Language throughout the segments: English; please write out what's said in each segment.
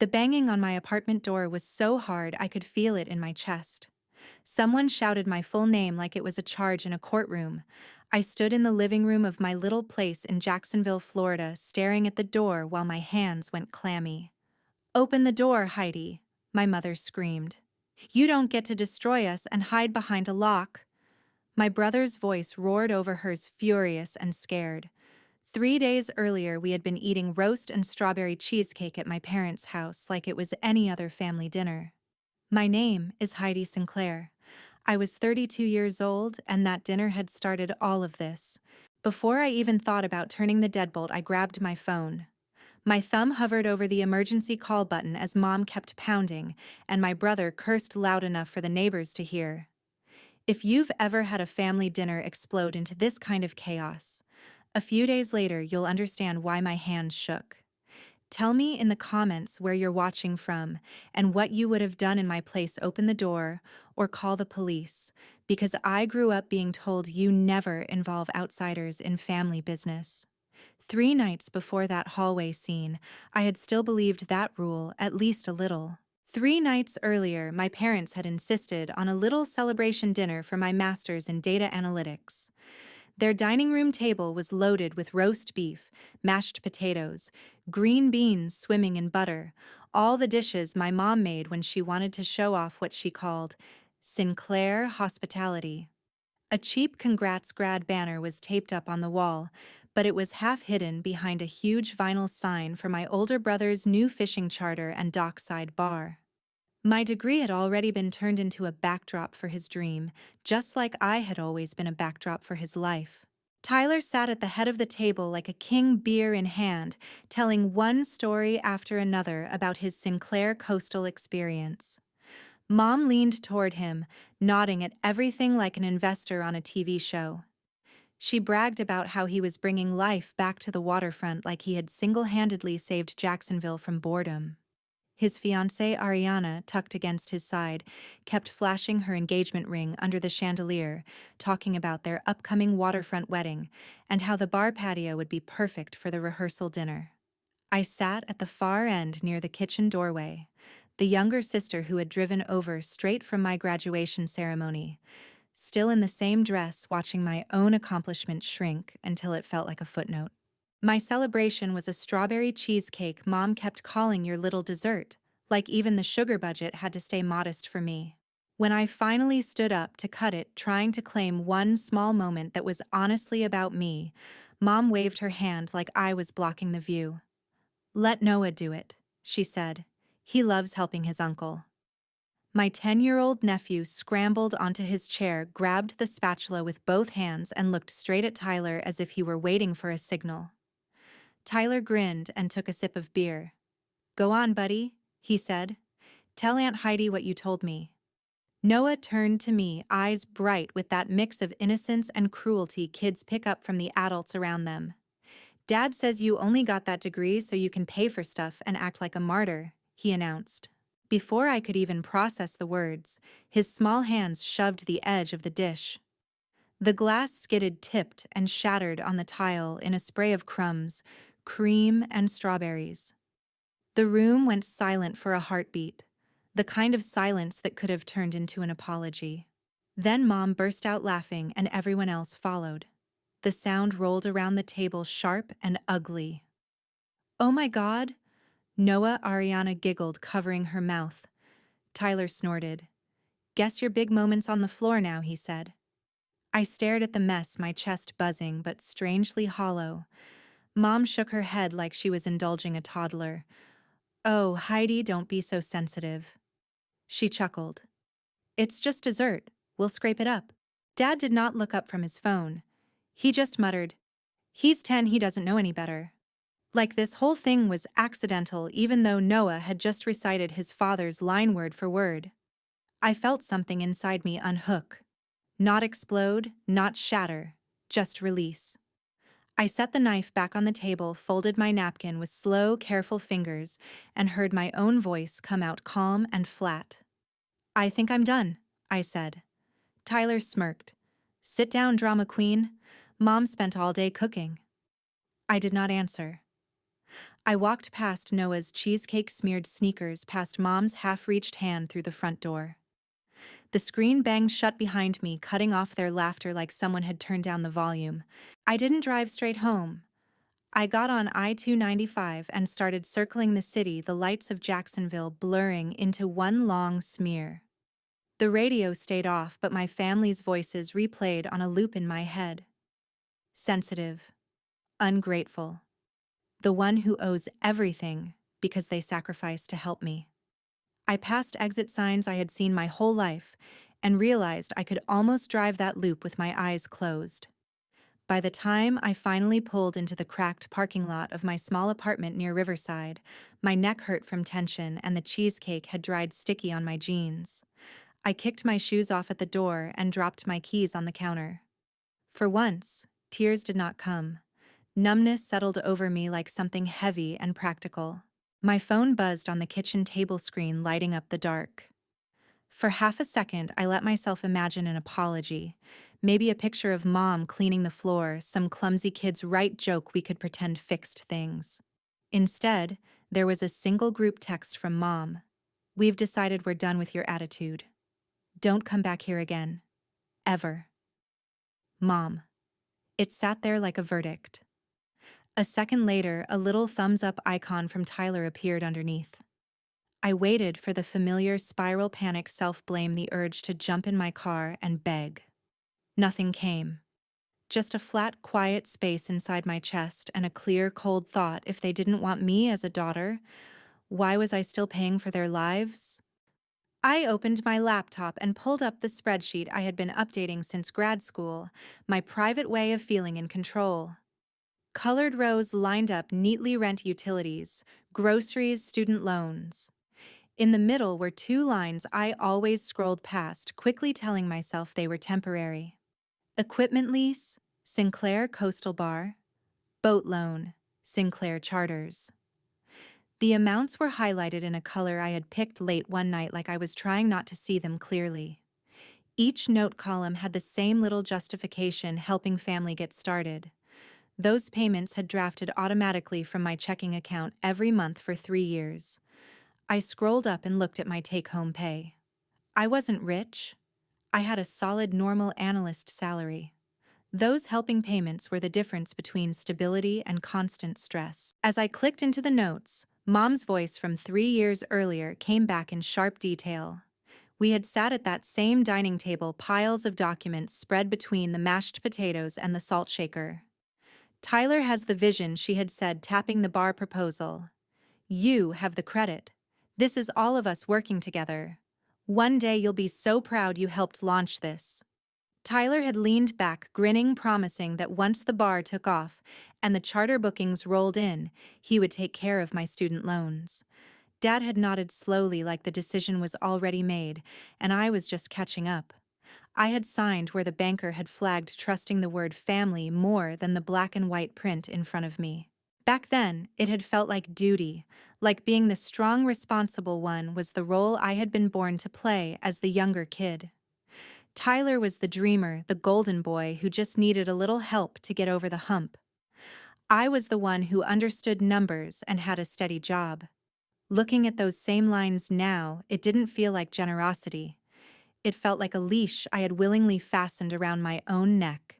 The banging on my apartment door was so hard I could feel it in my chest. Someone shouted my full name like it was a charge in a courtroom. I stood in the living room of my little place in Jacksonville, Florida, staring at the door while my hands went clammy. "Open the door, Heidi," my mother screamed. "You don't get to destroy us and hide behind a lock." My brother's voice roared over hers, furious and scared. 3 days earlier, we had been eating roast and strawberry cheesecake at my parents' house like it was any other family dinner. My name is Heidi Sinclair. I was 32 years old, and that dinner had started all of this. Before I even thought about turning the deadbolt, I grabbed my phone. My thumb hovered over the emergency call button as Mom kept pounding, and my brother cursed loud enough for the neighbors to hear. If you've ever had a family dinner explode into this kind of chaos, a few days later you'll understand why my hands shook. Tell me in the comments where you're watching from and what you would have done in my place. Open the door or call the police, because I grew up being told you never involve outsiders in family business. 3 nights before that hallway scene, I had still believed that rule at least a little. 3 nights earlier, my parents had insisted on a little celebration dinner for my master's in data analytics. Their dining room table was loaded with roast beef, mashed potatoes, green beans swimming in butter, all the dishes my mom made when she wanted to show off what she called Sinclair hospitality. A cheap Congrats grad banner was taped up on the wall, but it was half hidden behind a huge vinyl sign for my older brother's new fishing charter and dockside bar. My degree had already been turned into a backdrop for his dream, just like I had always been a backdrop for his life. Tyler sat at the head of the table like a king, beer in hand, telling one story after another about his Sinclair coastal experience. Mom leaned toward him, nodding at everything like an investor on a TV show. She bragged about how he was bringing life back to the waterfront, like he had single-handedly saved Jacksonville from boredom. His fiancée, Ariana, tucked against his side, kept flashing her engagement ring under the chandelier, talking about their upcoming waterfront wedding and how the bar patio would be perfect for the rehearsal dinner. I sat at the far end near the kitchen doorway, the younger sister who had driven over straight from my graduation ceremony, still in the same dress, watching my own accomplishment shrink until it felt like a footnote. My celebration was a strawberry cheesecake Mom kept calling your little dessert, like even the sugar budget had to stay modest for me. When I finally stood up to cut it, trying to claim one small moment that was honestly about me, Mom waved her hand like I was blocking the view. "Let Noah do it," she said. "He loves helping his uncle." My 10-year-old nephew scrambled onto his chair, grabbed the spatula with both hands, and looked straight at Tyler as if he were waiting for a signal. Tyler grinned and took a sip of beer. "Go on, buddy," he said. "Tell Aunt Heidi what you told me." Noah turned to me, eyes bright with that mix of innocence and cruelty kids pick up from the adults around them. "Dad says you only got that degree so you can pay for stuff and act like a martyr," he announced. Before I could even process the words, his small hands shoved the edge of the dish. The glass skidded, tipped, and shattered on the tile in a spray of crumbs, cream, and strawberries. The room went silent for a heartbeat, the kind of silence that could have turned into an apology. Then Mom burst out laughing and everyone else followed. The sound rolled around the table, sharp and ugly. "Oh my God!" Ariana giggled, covering her mouth. Tyler snorted. "Guess your big moment's on the floor now," he said. I stared at the mess, my chest buzzing but strangely hollow. Mom shook her head like she was indulging a toddler. "Oh, Heidi, don't be so sensitive." She chuckled. "It's just dessert. We'll scrape it up." Dad did not look up from his phone. He just muttered, "He's 10, he doesn't know any better." Like this whole thing was accidental, even though Noah had just recited his father's line word for word. I felt something inside me unhook. Not explode, not shatter, just release. I set the knife back on the table, folded my napkin with slow, careful fingers, and heard my own voice come out calm and flat. "I think I'm done," I said. Tyler smirked. "Sit down, drama queen. Mom spent all day cooking." I did not answer. I walked past Noah's cheesecake-smeared sneakers past Mom's half-reached hand through the front door. The screen banged shut behind me, cutting off their laughter like someone had turned down the volume. I didn't drive straight home. I got on I-295 and started circling the city, the lights of Jacksonville blurring into one long smear. The radio stayed off, but my family's voices replayed on a loop in my head. Sensitive, ungrateful, the one who owes everything because they sacrificed to help me. I passed exit signs I had seen my whole life and realized I could almost drive that loop with my eyes closed. By the time I finally pulled into the cracked parking lot of my small apartment near Riverside, my neck hurt from tension and the cheesecake had dried sticky on my jeans. I kicked my shoes off at the door and dropped my keys on the counter. For once, tears did not come. Numbness settled over me like something heavy and practical. My phone buzzed on the kitchen table screen, lighting up the dark. For half a second, I let myself imagine an apology. Maybe a picture of Mom cleaning the floor, some clumsy kid's right joke we could pretend fixed things. Instead, there was a single group text from Mom. "We've decided we're done with your attitude. Don't come back here again. Ever. Mom." It sat there like a verdict. A second later, a little thumbs-up icon from Tyler appeared underneath. I waited for the familiar spiral panic self-blame, the urge to jump in my car and beg. Nothing came. Just a flat, quiet space inside my chest and a clear, cold thought: if they didn't want me as a daughter, why was I still paying for their lives? I opened my laptop and pulled up the spreadsheet I had been updating since grad school, my private way of feeling in control. Colored rows lined up neatly: rent, utilities, groceries, student loans. In the middle were two lines I always scrolled past, quickly telling myself they were temporary. Equipment lease, Sinclair Coastal Bar. Boat loan, Sinclair Charters. The amounts were highlighted in a color I had picked late one night, like I was trying not to see them clearly. Each note column had the same little justification: helping family get started. Those payments had drafted automatically from my checking account every month for 3 years. I scrolled up and looked at my take-home pay. I wasn't rich. I had a solid, normal analyst salary. Those helping payments were the difference between stability and constant stress. As I clicked into the notes, Mom's voice from 3 years earlier came back in sharp detail. We had sat at that same dining table, piles of documents spread between the mashed potatoes and the salt shaker. "Tyler has the vision," she had said, tapping the bar proposal. "You have the credit. This is all of us working together. One day you'll be so proud you helped launch this." Tyler had leaned back, grinning, promising that once the bar took off and the charter bookings rolled in, he would take care of my student loans. Dad had nodded slowly, like the decision was already made, and I was just catching up. I had signed where the banker had flagged, trusting the word family more than the black and white print in front of me. Back then, it had felt like duty, like being the strong, responsible one was the role I had been born to play as the younger kid. Tyler was the dreamer, the golden boy who just needed a little help to get over the hump. I was the one who understood numbers and had a steady job. Looking at those same lines now, it didn't feel like generosity. It felt like a leash I had willingly fastened around my own neck.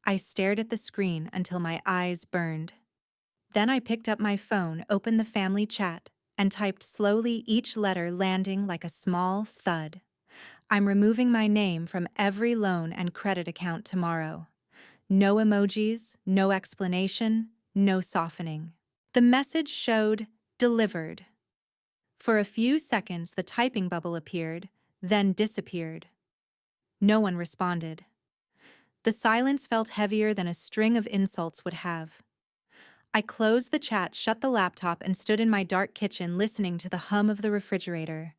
I stared at the screen until my eyes burned. Then I picked up my phone, opened the family chat, and typed slowly, each letter landing like a small thud. "I'm removing my name from every loan and credit account tomorrow. No emojis, no explanation, no softening." The message showed delivered. For a few seconds, the typing bubble appeared, then disappeared. No one responded. The silence felt heavier than a string of insults would have. I closed the chat, shut the laptop, and stood in my dark kitchen listening to the hum of the refrigerator.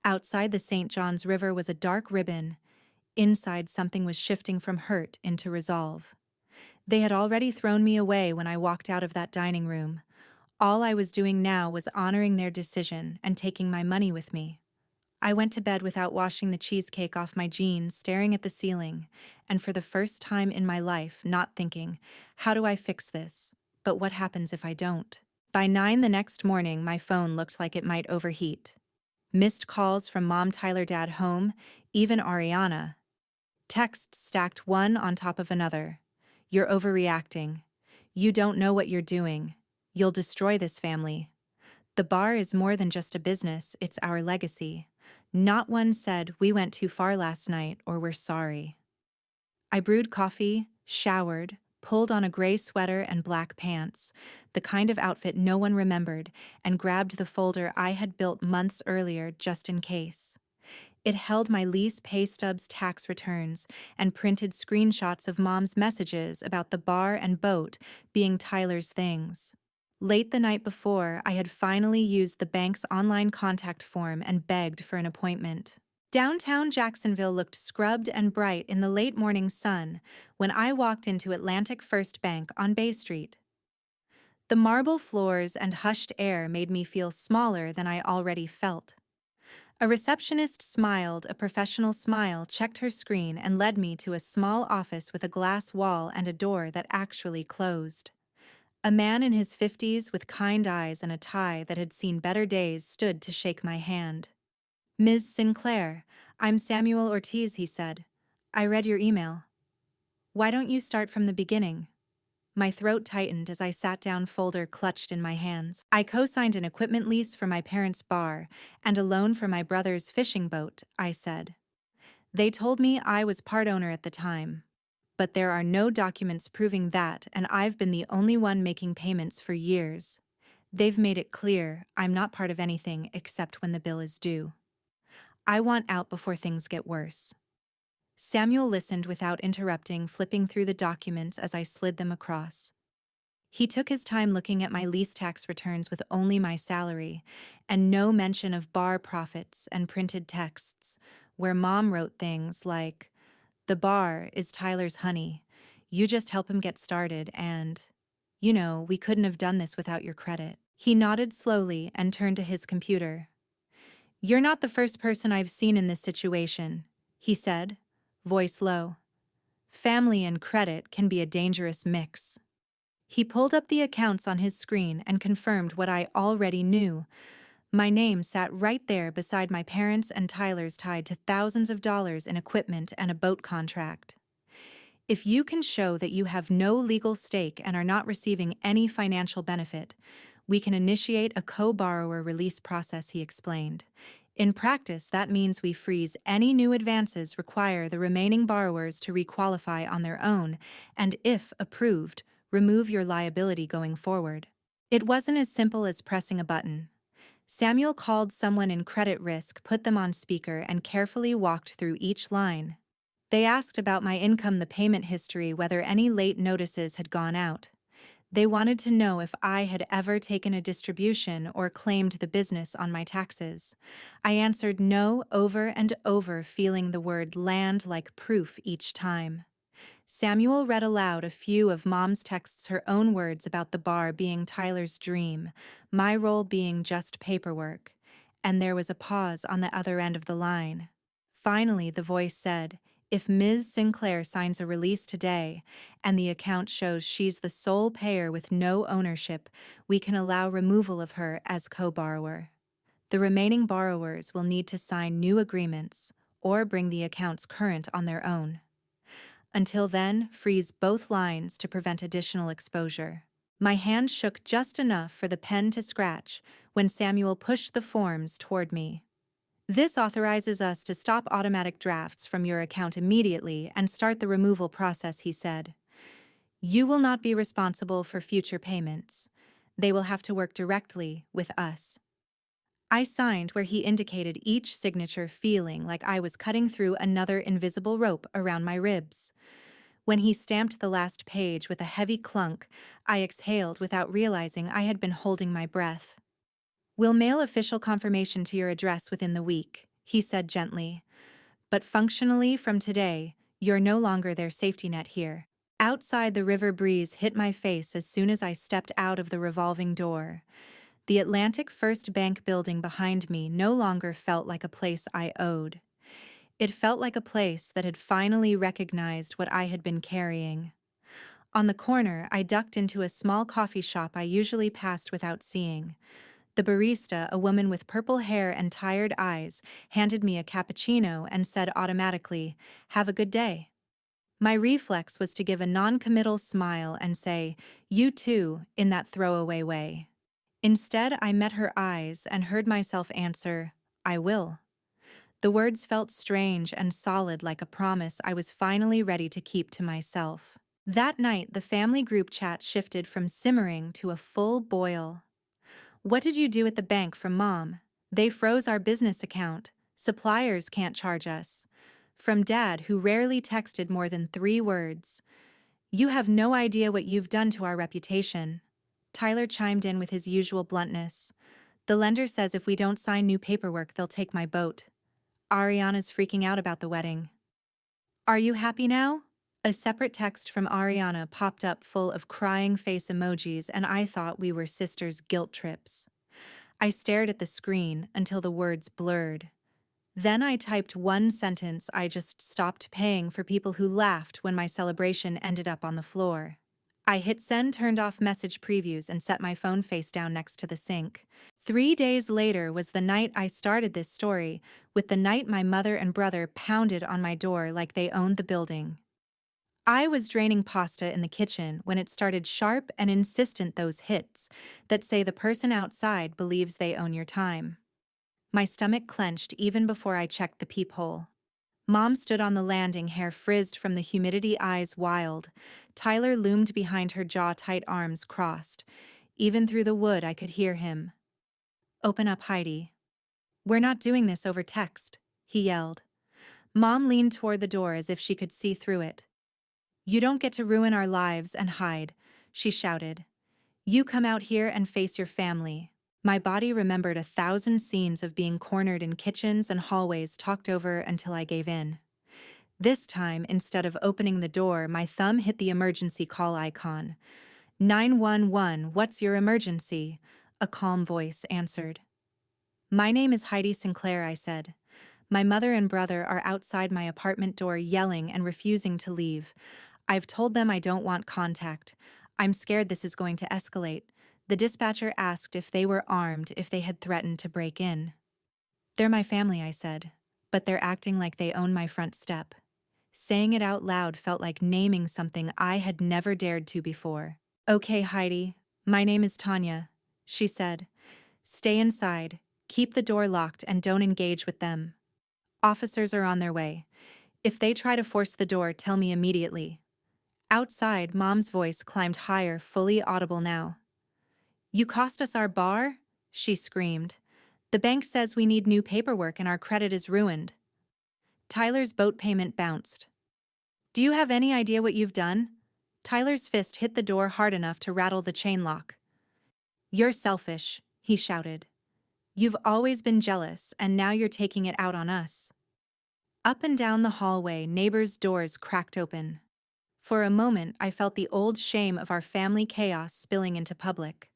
Outside, the St. John's River was a dark ribbon. Inside, something was shifting from hurt into resolve. They had already thrown me away when I walked out of that dining room. All I was doing now was honoring their decision and taking my money with me. I went to bed without washing the cheesecake off my jeans, staring at the ceiling, and for the first time in my life, not thinking, how do I fix this? But what happens if I don't? By 9 the next morning, my phone looked like it might overheat. Missed calls from Mom, Tyler, Dad, home, even Ariana. Texts stacked one on top of another. You're overreacting. You don't know what you're doing. You'll destroy this family. The bar is more than just a business, it's our legacy. Not one said, we went too far last night or we're sorry. I brewed coffee, showered, pulled on a gray sweater and black pants, the kind of outfit no one remembered, and grabbed the folder I had built months earlier just in case. It held my lease pay stubs, tax returns, and printed screenshots of Mom's messages about the bar and boat being Tyler's things. Late the night before, I had finally used the bank's online contact form and begged for an appointment. Downtown Jacksonville looked scrubbed and bright in the late morning sun when I walked into Atlantic First Bank on Bay Street. The marble floors and hushed air made me feel smaller than I already felt. A receptionist smiled a professional smile, checked her screen, and led me to a small office with a glass wall and a door that actually closed. A man in his 50s with kind eyes and a tie that had seen better days stood to shake my hand. Ms. Sinclair, I'm Samuel Ortiz, he said. I read your email. Why don't you start from the beginning? My throat tightened as I sat down, folder clutched in my hands. I co-signed an equipment lease for my parents' bar and a loan for my brother's fishing boat, I said. They told me I was part owner at the time. But there are no documents proving that, and I've been the only one making payments for years. They've made it clear I'm not part of anything except when the bill is due. I want out before things get worse. Samuel listened without interrupting, flipping through the documents as I slid them across. He took his time looking at my lease tax returns with only my salary, and no mention of bar profits and printed texts, where Mom wrote things like, "The bar is Tyler's honey. You just help him get started and, we couldn't have done this without your credit." He nodded slowly and turned to his computer. "You're not the first person I've seen in this situation," he said, voice low. "Family and credit can be a dangerous mix." He pulled up the accounts on his screen and confirmed what I already knew. My name sat right there beside my parents' and Tyler's, tied to thousands of dollars in equipment and a boat contract. If you can show that you have no legal stake and are not receiving any financial benefit, we can initiate a co-borrower release process, he explained. In practice, that means we freeze any new advances, require the remaining borrowers to requalify on their own, and if approved, remove your liability going forward. It wasn't as simple as pressing a button. Samuel called someone in credit risk, put them on speaker, and carefully walked through each line. They asked about my income, the payment history, whether any late notices had gone out. They wanted to know if I had ever taken a distribution or claimed the business on my taxes. I answered no over and over, feeling the word land like proof each time. Samuel read aloud a few of Mom's texts, her own words about the bar being Tyler's dream, my role being just paperwork, and there was a pause on the other end of the line. Finally, the voice said, "If Ms. Sinclair signs a release today, and the account shows she's the sole payer with no ownership, we can allow removal of her as co-borrower. The remaining borrowers will need to sign new agreements or bring the accounts current on their own. Until then, freeze both lines to prevent additional exposure." My hand shook just enough for the pen to scratch when Samuel pushed the forms toward me. "This authorizes us to stop automatic drafts from your account immediately and start the removal process," he said. "You will not be responsible for future payments. They will have to work directly with us." I signed where he indicated each signature, feeling like I was cutting through another invisible rope around my ribs. When he stamped the last page with a heavy clunk, I exhaled without realizing I had been holding my breath. "We'll mail official confirmation to your address within the week," he said gently. "But functionally, from today, you're no longer their safety net here." Outside, the river breeze hit my face as soon as I stepped out of the revolving door. The Atlantic First Bank building behind me no longer felt like a place I owed. It felt like a place that had finally recognized what I had been carrying. On the corner, I ducked into a small coffee shop I usually passed without seeing. The barista, a woman with purple hair and tired eyes, handed me a cappuccino and said automatically, "Have a good day." My reflex was to give a non-committal smile and say, "You too," in that throwaway way. Instead, I met her eyes and heard myself answer, "I will." The words felt strange and solid, like a promise I was finally ready to keep to myself. That night, the family group chat shifted from simmering to a full boil. "What did you do at the bank?" from Mom. "They froze our business account. Suppliers can't charge us." From Dad, who rarely texted more than 3 words. "You have no idea what you've done to our reputation." Tyler chimed in with his usual bluntness. "The lender says if we don't sign new paperwork, they'll take my boat." "Ariana's freaking out about the wedding." "Are you happy now?" A separate text from Ariana popped up full of crying face emojis, and I thought we were sisters' guilt trips. I stared at the screen until the words blurred. Then I typed one sentence: "I just stopped paying for people who laughed when my celebration ended up on the floor." I hit send, turned off message previews, and set my phone face down next to the sink. 3 days later was the night I started this story, with the night my mother and brother pounded on my door like they owned the building. I was draining pasta in the kitchen when it started sharp and insistent, those hits that say the person outside believes they own your time. My stomach clenched even before I checked the peephole. Mom stood on the landing, hair frizzed from the humidity, eyes wild. Tyler loomed behind her, jaw tight, arms crossed. Even through the wood, I could hear him. "Open up, Heidi. We're not doing this over text," he yelled. Mom leaned toward the door as if she could see through it. "You don't get to ruin our lives and hide," she shouted. "You come out here and face your family." My body remembered 1,000 scenes of being cornered in kitchens and hallways, talked over until I gave in. This time, instead of opening the door, my thumb hit the emergency call icon. 911, what's your emergency?" A calm voice answered. "My name is Heidi Sinclair," I said. "My mother and brother are outside my apartment door yelling and refusing to leave. I've told them I don't want contact. I'm scared this is going to escalate." The dispatcher asked if they were armed, if they had threatened to break in. "They're my family," I said, "but they're acting like they own my front step." Saying it out loud felt like naming something I had never dared to before. "Okay, Heidi, my name is Tanya," she said. "Stay inside, keep the door locked, and don't engage with them. Officers are on their way. If they try to force the door, tell me immediately." Outside, Mom's voice climbed higher, fully audible now. "You cost us our bar?" she screamed. "The bank says we need new paperwork and our credit is ruined." Tyler's boat payment bounced. "Do you have any idea what you've done?" Tyler's fist hit the door hard enough to rattle the chain lock. "You're selfish," he shouted. "You've always been jealous, and now you're taking it out on us." Up and down the hallway, neighbors' doors cracked open. For a moment, I felt the old shame of our family chaos spilling into public.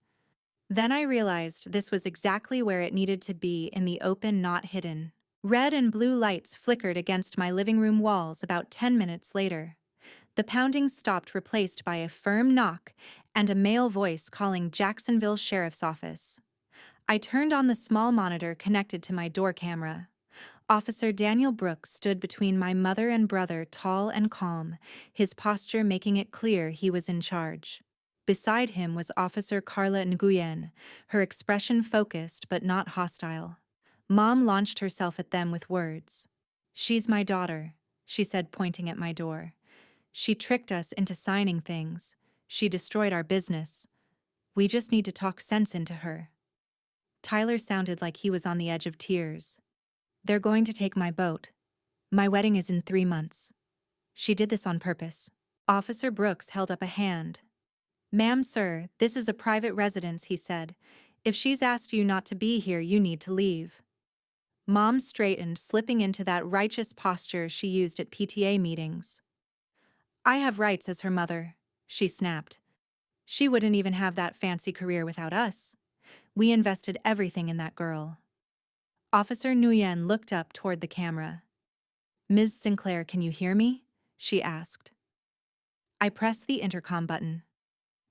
Then I realized this was exactly where it needed to be, in the open, not hidden. Red and blue lights flickered against my living room walls about 10 minutes later. The pounding stopped, replaced by a firm knock and a male voice calling Jacksonville Sheriff's Office. I turned on the small monitor connected to my door camera. Officer Daniel Brooks stood between my mother and brother, tall and calm, his posture making it clear he was in charge. Beside him was Officer Carla Nguyen, her expression focused but not hostile. Mom launched herself at them with words. "She's my daughter," she said, pointing at my door. "She tricked us into signing things. She destroyed our business. We just need to talk sense into her." Tyler sounded like he was on the edge of tears. "They're going to take my boat. My wedding is in 3 months. She did this on purpose." Officer Brooks held up a hand. "Ma'am, sir, this is a private residence," he said. "If she's asked you not to be here, you need to leave." Mom straightened, slipping into that righteous posture she used at PTA meetings. "I have rights as her mother," she snapped. "She wouldn't even have that fancy career without us. We invested everything in that girl." Officer Nguyen looked up toward the camera. "Ms. Sinclair, can you hear me?" she asked. I pressed the intercom button,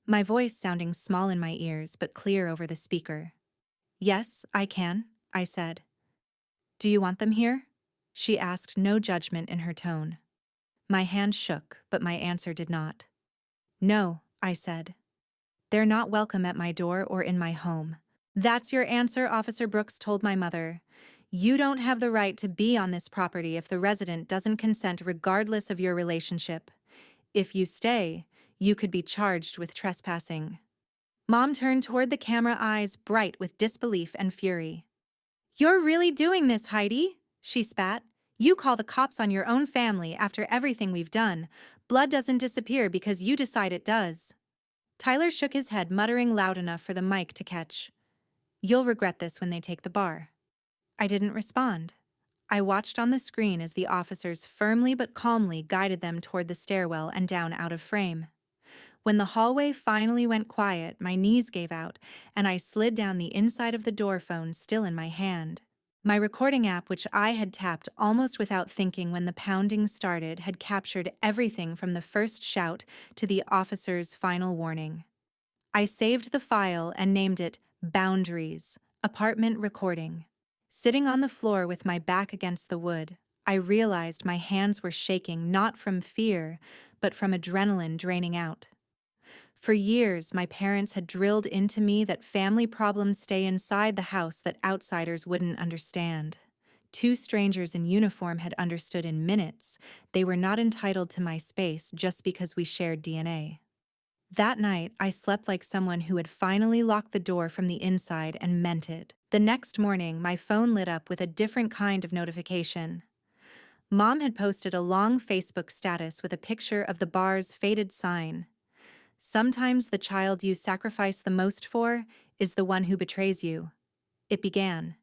my voice sounding small in my ears but clear over the speaker. "Yes, I can," I said. "Do you want them here?" She asked, no judgment in her tone. My hand shook, but my answer did not. "No," I said. "They're not welcome at my door or in my home." "That's your answer," Officer Brooks told my mother. "You don't have the right to be on this property if the resident doesn't consent regardless of your relationship. If you stay, you could be charged with trespassing." Mom turned toward the camera, eyes bright with disbelief and fury. "You're really doing this, Heidi?" she spat. "You call the cops on your own family after everything we've done. Blood doesn't disappear because you decide it does." Tyler shook his head, muttering loud enough for the mic to catch. "You'll regret this when they take the bar." I didn't respond. I watched on the screen as the officers firmly but calmly guided them toward the stairwell and down out of frame. When the hallway finally went quiet, my knees gave out, and I slid down the inside of the door, phone still in my hand. My recording app, which I had tapped almost without thinking when the pounding started, had captured everything from the first shout to the officer's final warning. I saved the file and named it Boundaries, Apartment Recording. Sitting on the floor with my back against the wood, I realized my hands were shaking not from fear, but from adrenaline draining out. For years, my parents had drilled into me that family problems stay inside the house, that outsiders wouldn't understand. Two strangers in uniform had understood in minutes. They were not entitled to my space just because we shared DNA. That night, I slept like someone who had finally locked the door from the inside and meant it. The next morning, my phone lit up with a different kind of notification. Mom had posted a long Facebook status with a picture of the bar's faded sign. "Sometimes the child you sacrifice the most for is the one who betrays you." It began.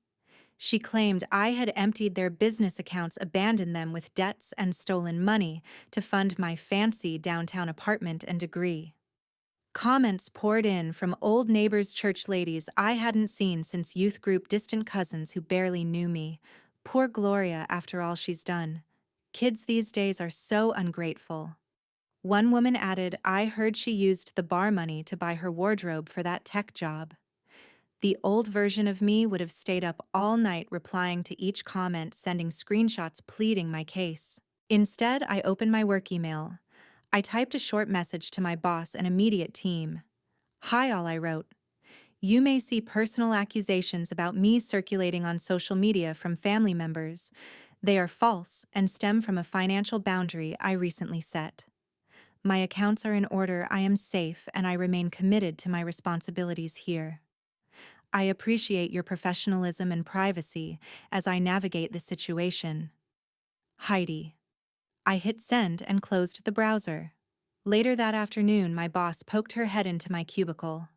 She claimed I had emptied their business accounts, abandoned them with debts, and stolen money to fund my fancy downtown apartment and degree. Comments poured in from old neighbors, church ladies I hadn't seen since youth group, distant cousins who barely knew me. "Poor Gloria, after all she's done. Kids these days are so ungrateful." One woman added, "I heard she used the bar money to buy her wardrobe for that tech job." The old version of me would have stayed up all night replying to each comment, sending screenshots pleading my case. Instead, I opened my work email. I typed a short message to my boss and immediate team. "Hi all," I wrote. "You may see personal accusations about me circulating on social media from family members. They are false and stem from a financial boundary I recently set. My accounts are in order, I am safe, and I remain committed to my responsibilities here. I appreciate your professionalism and privacy as I navigate this situation. Heidi." I hit send and closed the browser. Later that afternoon, my boss poked her head into my cubicle.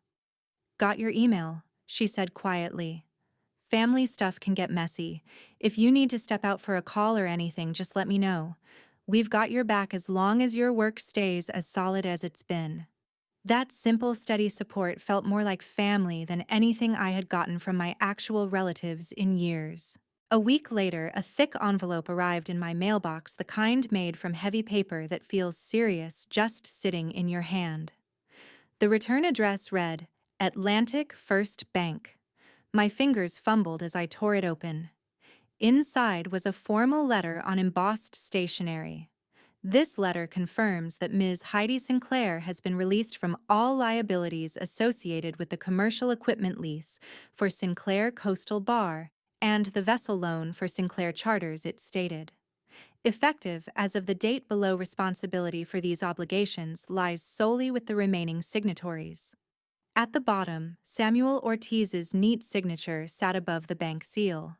"Got your email," she said quietly. "Family stuff can get messy. If you need to step out for a call or anything, just let me know. We've got your back as long as your work stays as solid as it's been." That simple, steady support felt more like family than anything I had gotten from my actual relatives in years. A week later, a thick envelope arrived in my mailbox, the kind made from heavy paper that feels serious just sitting in your hand. The return address read, Atlantic First Bank. My fingers fumbled as I tore it open. Inside was a formal letter on embossed stationery. "This letter confirms that Ms. Heidi Sinclair has been released from all liabilities associated with the commercial equipment lease for Sinclair Coastal Bar and the vessel loan for Sinclair Charters," it stated. "Effective as of the date below, responsibility for these obligations lies solely with the remaining signatories." At the bottom, Samuel Ortiz's neat signature sat above the bank seal.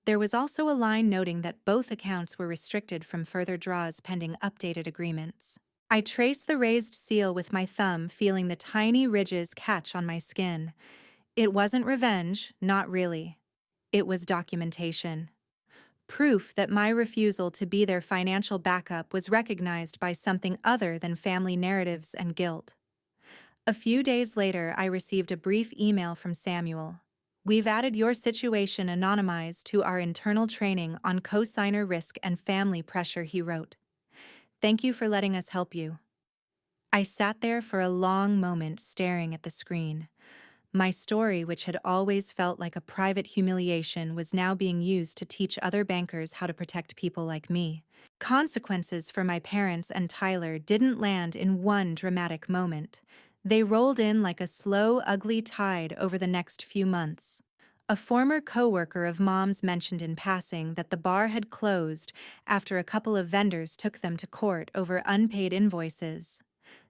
There was also a line noting that both accounts were restricted from further draws pending updated agreements. I traced the raised seal with my thumb, feeling the tiny ridges catch on my skin. It wasn't revenge, not really. It was documentation. Proof that my refusal to be their financial backup was recognized by something other than family narratives and guilt. A few days later, I received a brief email from Samuel. "We've added your situation anonymized to our internal training on cosigner risk and family pressure," he wrote. "Thank you for letting us help you." I sat there for a long moment staring at the screen. My story, which had always felt like a private humiliation, was now being used to teach other bankers how to protect people like me. Consequences for my parents and Tyler didn't land in one dramatic moment. They rolled in like a slow, ugly tide over the next few months. A former coworker of Mom's mentioned in passing that the bar had closed after a couple of vendors took them to court over unpaid invoices.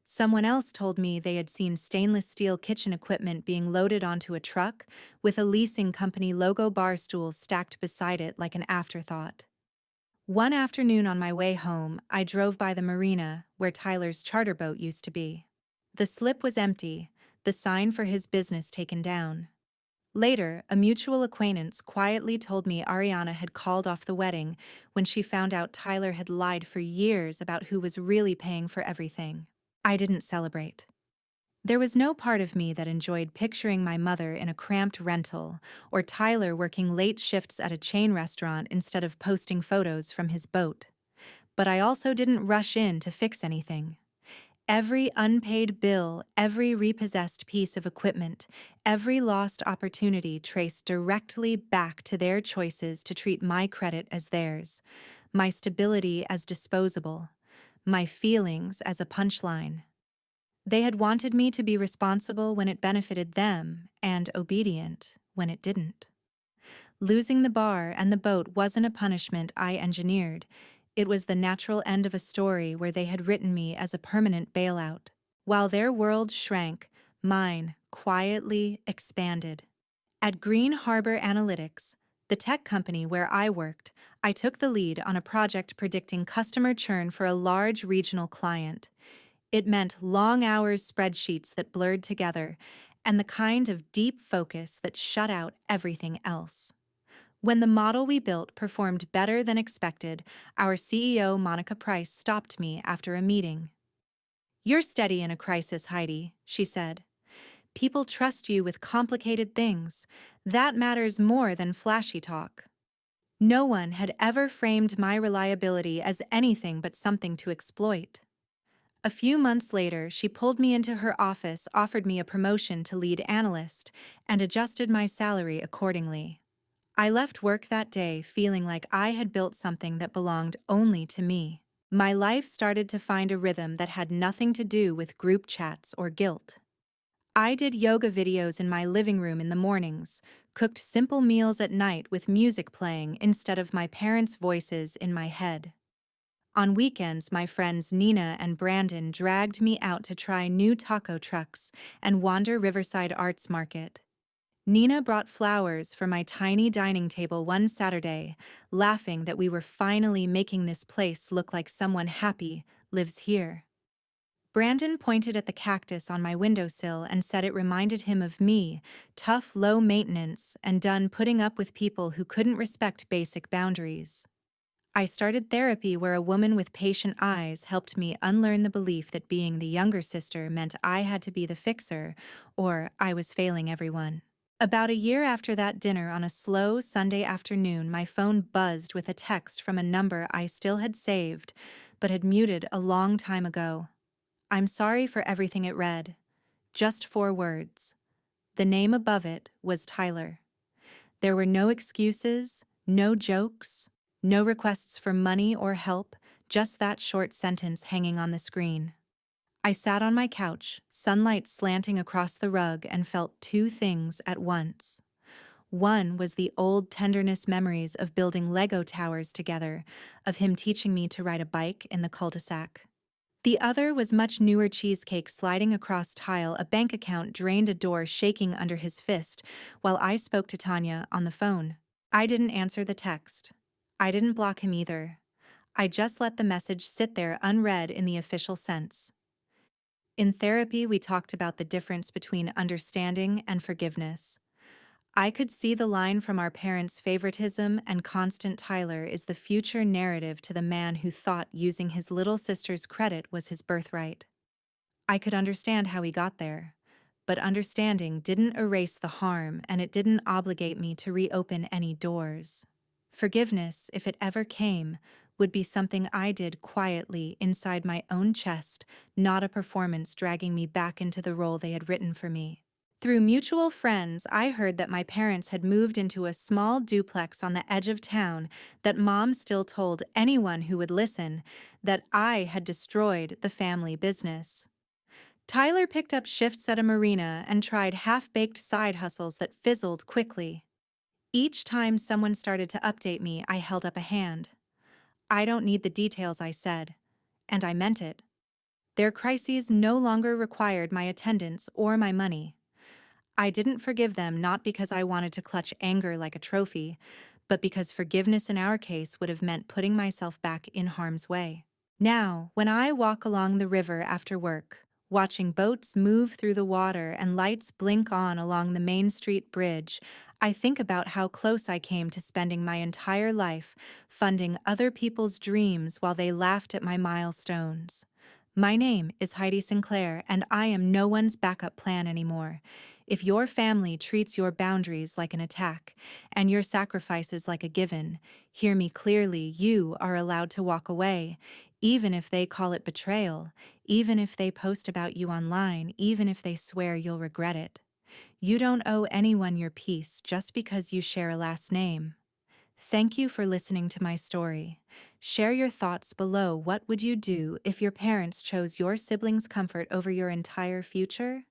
Someone else told me they had seen stainless steel kitchen equipment being loaded onto a truck with a leasing company logo bar stools stacked beside it like an afterthought. One afternoon on my way home, I drove by the marina where Tyler's charter boat used to be. The slip was empty, the sign for his business taken down. Later, a mutual acquaintance quietly told me Ariana had called off the wedding when she found out Tyler had lied for years about who was really paying for everything. I didn't celebrate. There was no part of me that enjoyed picturing my mother in a cramped rental or Tyler working late shifts at a chain restaurant instead of posting photos from his boat. But I also didn't rush in to fix anything. Every unpaid bill, every repossessed piece of equipment, every lost opportunity traced directly back to their choices to treat my credit as theirs, my stability as disposable, my feelings as a punchline. They had wanted me to be responsible when it benefited them and obedient when it didn't. Losing the bar and the boat wasn't a punishment I engineered. It was the natural end of a story where they had written me as a permanent bailout. While their world shrank, mine quietly expanded. At Green Harbor Analytics, the tech company where I worked, I took the lead on a project predicting customer churn for a large regional client. It meant long hours spreadsheets that blurred together, and the kind of deep focus that shut out everything else. When the model we built performed better than expected, our CEO, Monica Price, stopped me after a meeting. "You're steady in a crisis, Heidi," she said. "People trust you with complicated things. That matters more than flashy talk." No one had ever framed my reliability as anything but something to exploit. A few months later, she pulled me into her office, offered me a promotion to lead analyst, and adjusted my salary accordingly. I left work that day feeling like I had built something that belonged only to me. My life started to find a rhythm that had nothing to do with group chats or guilt. I did yoga videos in my living room in the mornings, cooked simple meals at night with music playing instead of my parents' voices in my head. On weekends, my friends Nina and Brandon dragged me out to try new taco trucks and wander Riverside Arts Market. Nina brought flowers for my tiny dining table one Saturday, laughing that we were finally making this place look like someone happy lives here. Brandon pointed at the cactus on my windowsill and said it reminded him of me, tough, low maintenance, and done putting up with people who couldn't respect basic boundaries. I started therapy where a woman with patient eyes helped me unlearn the belief that being the younger sister meant I had to be the fixer, or I was failing everyone. About a year after that dinner on a slow Sunday afternoon, my phone buzzed with a text from a number I still had saved, but had muted a long time ago. "I'm sorry for everything," it read. Just 4 words. The name above it was Tyler. There were no excuses, no jokes, no requests for money or help, just that short sentence hanging on the screen. I sat on my couch, sunlight slanting across the rug, and felt two things at once. One was the old tenderness memories of building Lego towers together, of him teaching me to ride a bike in the cul-de-sac. The other was much newer cheesecake sliding across tile, a bank account drained, a door shaking under his fist, while I spoke to Tanya on the phone. I didn't answer the text. I didn't block him either. I just let the message sit there unread in the official sense. In therapy, we talked about the difference between understanding and forgiveness. I could see the line from our parents' favoritism and constant Tyler is the future narrative to the man who thought using his little sister's credit was his birthright. I could understand how he got there, but understanding didn't erase the harm and it didn't obligate me to reopen any doors. Forgiveness, if it ever came, would be something I did quietly inside my own chest, not a performance dragging me back into the role they had written for me. Through mutual friends, I heard that my parents had moved into a small duplex on the edge of town, that Mom still told anyone who would listen that I had destroyed the family business. Tyler picked up shifts at a marina and tried half-baked side hustles that fizzled quickly. Each time someone started to update me, I held up a hand. "I don't need the details," I said. And I meant it. Their crises no longer required my attendance or my money. I didn't forgive them, not because I wanted to clutch anger like a trophy, but because forgiveness in our case would have meant putting myself back in harm's way. Now, when I walk along the river after work, watching boats move through the water and lights blink on along the Main Street Bridge, I think about how close I came to spending my entire life funding other people's dreams while they laughed at my milestones. My name is Heidi Sinclair, and I am no one's backup plan anymore. If your family treats your boundaries like an attack and your sacrifices like a given, hear me clearly, you are allowed to walk away, even if they call it betrayal, even if they post about you online, even if they swear you'll regret it. You don't owe anyone your peace just because you share a last name. Thank you for listening to my story. Share your thoughts below. What would you do if your parents chose your siblings' comfort over your entire future?